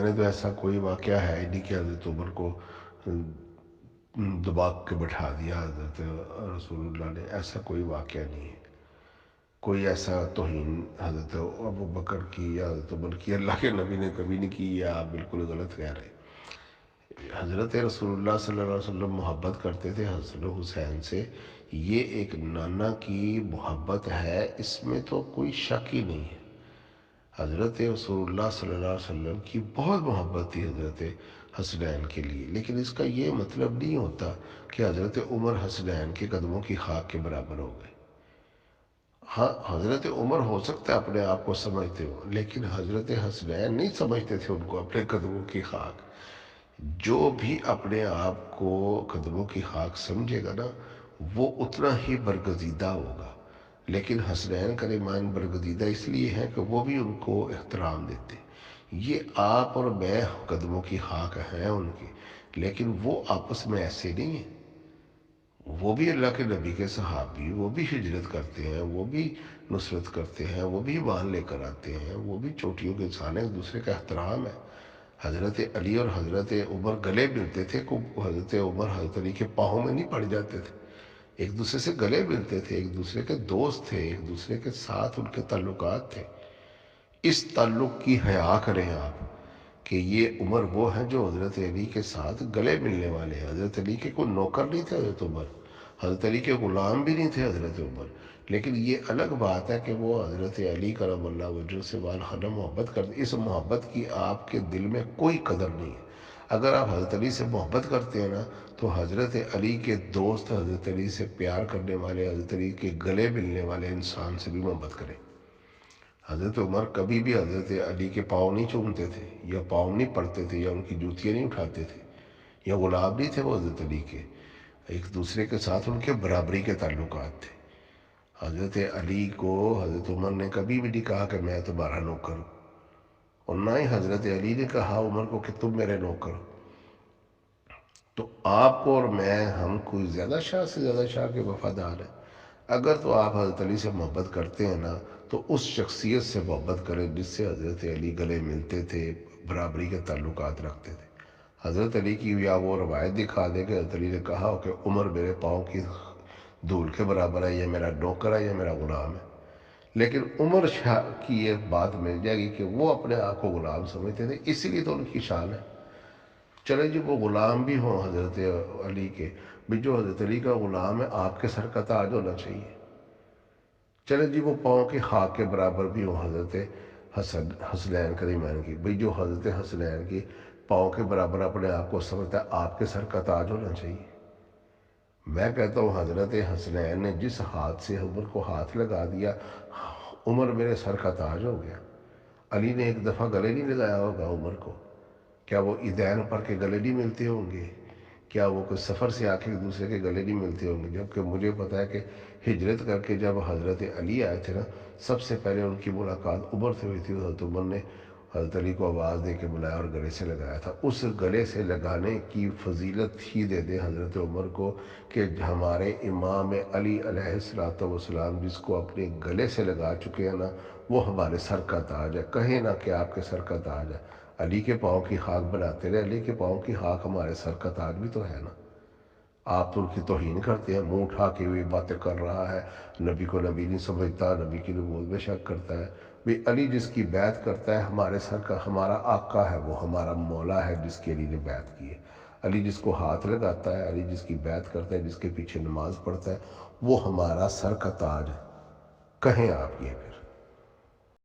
میں نے تو ایسا کوئی واقعہ ہے ہی نہیں کہ حضرت عمر کو دبا کے بٹھا دیا حضرت رسول اللہ نے، ایسا کوئی واقعہ نہیں ہے۔ کوئی ایسا توہین حضرت ابو بکر کی یا حضرت عمر کی اللہ کے نبی نے کبھی نہیں کی، یا آپ بالکل غلط کہہ رہے ہیں۔ حضرت رسول اللہ صلی اللہ علیہ وسلم محبت کرتے تھے حسن و حسین سے، یہ ایک نانا کی محبت ہے، اس میں تو کوئی شک ہی نہیں ہے۔ حضرت رسول اللہ صلی اللہ علیہ وسلم کی بہت محبت تھی حضرت حسنین کے لیے، لیکن اس کا یہ مطلب نہیں ہوتا کہ حضرت عمر حسنین کے قدموں کی خاک کے برابر ہو گئے۔ ہاں، حضرت عمر ہو سکتا ہے اپنے آپ کو سمجھتے ہو، لیکن حضرت حسنین نہیں سمجھتے تھے ان کو اپنے قدموں کی خاک۔ جو بھی اپنے آپ کو قدموں کی خاک سمجھے گا نا، وہ اتنا ہی برگزیدہ ہوگا۔ لیکن حسنین کا ایمان برگزیدہ اس لیے ہے کہ وہ بھی ان کو احترام دیتے۔ یہ آپ اور میں قدموں کی خاک ہیں ان کی، لیکن وہ آپس میں ایسے نہیں ہیں۔ وہ بھی اللہ کے نبی کے صحابی، وہ بھی ہجرت کرتے ہیں، وہ بھی نصرت کرتے ہیں، وہ بھی ایمان لے کر آتے ہیں، وہ بھی چوٹیوں کے انسان ہیں، ایک دوسرے کا احترام ہے۔ حضرت علی اور حضرت عمر گلے ملتے تھے، حضرت عمر حضرت علی کے پاؤں میں نہیں پڑ جاتے تھے، ایک دوسرے سے گلے ملتے تھے، ایک دوسرے کے دوست تھے، ایک دوسرے کے ساتھ ان کے تعلقات تھے۔ اس تعلق کی حیا کریں آپ کہ یہ عمر وہ ہیں جو حضرت علی کے ساتھ گلے ملنے والے ہیں۔ حضرت علی کے کوئی نوکر نہیں تھے حضرت عمر، حضرت علی کے غلام بھی نہیں تھے حضرت عمر، لیکن یہ الگ بات ہے کہ وہ حضرت علی کرم اللہ وجہ سے والخانہ محبت کرتے۔ اس محبت کی آپ کے دل میں کوئی قدر نہیں ہے۔ اگر آپ حضرت علی سے محبت کرتے ہیں نا، تو حضرت علی کے دوست، حضرت علی سے پیار کرنے والے، حضرت علی کے گلے ملنے والے انسان سے بھی محبت کریں۔ حضرت عمر کبھی بھی حضرت علی کے پاؤں نہیں چومتے تھے، یا پاؤں نہیں پڑتے تھے، یا ان کی جوتیاں نہیں اٹھاتے تھے، یا غلام نہیں تھے وہ حضرت علی کے۔ ایک دوسرے کے ساتھ ان کے برابری کے تعلقات تھے۔ حضرت علی کو حضرت عمر نے کبھی بھی نہیں کہا کہ میں تمہارا نوکر ہوں، اور نہ ہی حضرت علی نے کہا عمر کو کہ تم میرے نوکر ہو۔ تو آپ کو اور میں، ہم کوئی زیادہ شاہ سے زیادہ شاہ کے وفادار ہیں؟ اگر تو آپ حضرت علی سے محبت کرتے ہیں نا، تو اس شخصیت سے محبت کریں جس سے حضرت علی گلے ملتے تھے، برابری کے تعلقات رکھتے تھے۔ حضرت علی کی یا وہ روایت دکھا دے کہ حضرت علی نے کہا ہو کہ عمر میرے پاؤں کی دھول کے برابر ہے، یہ میرا نوکر ہے، یہ میرا غلام ہے، لیکن عمر شاہ کی یہ بات مل جائے گی کہ وہ اپنے آپ کو غلام سمجھتے تھے، اسی لیے تو ان کی شان ہے۔ چلے جی، وہ غلام بھی ہوں حضرت علی کے، بھی جو حضرت علی کا غلام ہے آپ کے سر کا تاج ہونا چاہیے۔ چلے جی، وہ پاؤں کی خاک کے برابر بھی ہوں حضرت حسنین کریمین کی، بھئی جو حضرت حسنین کی پاؤں کے برابر اپنے آپ کو سمجھتا ہے، آپ کے سر کا تاج ہونا چاہیے۔ میں کہتا ہوں حضرت حسنین نے جس ہاتھ سے عمر کو ہاتھ لگا دیا، عمر میرے سر کا تاج ہو گیا۔ علی نے ایک دفعہ گلے نہیں لگایا ہوگا عمر کو، کیا وہ عیدین پر کے گلے نہیں ملتے ہوں گے؟ کیا وہ کوئی سفر سے آ کے ایک دوسرے کے گلے نہیں ملتے ہوں گے؟ جبکہ مجھے پتا ہے کہ ہجرت کر کے جب حضرت علی آئے تھے نا، سب سے پہلے ان کی ملاقات عمر سے ہوئی تھی۔ حضرت عمر نے حضرت علی کو آواز دے کے بلایا اور گلے سے لگایا تھا۔ اس گلے سے لگانے کی فضیلت ہی دے دے حضرت عمر کو کہ ہمارے امام علی علیہ السلام جس کو اپنے گلے سے لگا چکے ہیں نا، وہ ہمارے سر کا تاج ہے۔ کہیں نہ کہ آپ کے سر کا تاج ہے، علی کے پاؤں کی خاک بناتے رہے، علی کے پاؤں کی خاک ہمارے سر کا تاج بھی تو ہے نا۔ آپ تو ان کی توہین کرتے ہیں، منہ اٹھا کے ہوئی باتیں کر رہا ہے، نبی کو نبی نہیں سمجھتا، نبی کی نبوت میں شک کرتا ہے۔ بھی علی جس کی بیعت کرتا ہے، ہمارے سر کا، ہمارا آقا ہے، وہ ہمارا مولا ہے جس کے علی نے بیعت کی ہے۔ علی جس کو ہاتھ لگاتا ہے، علی جس کی بیعت کرتا ہے، جس کے پیچھے نماز پڑھتا ہے، وہ ہمارا سر کا تاج ہے۔ کہیں آپ یہ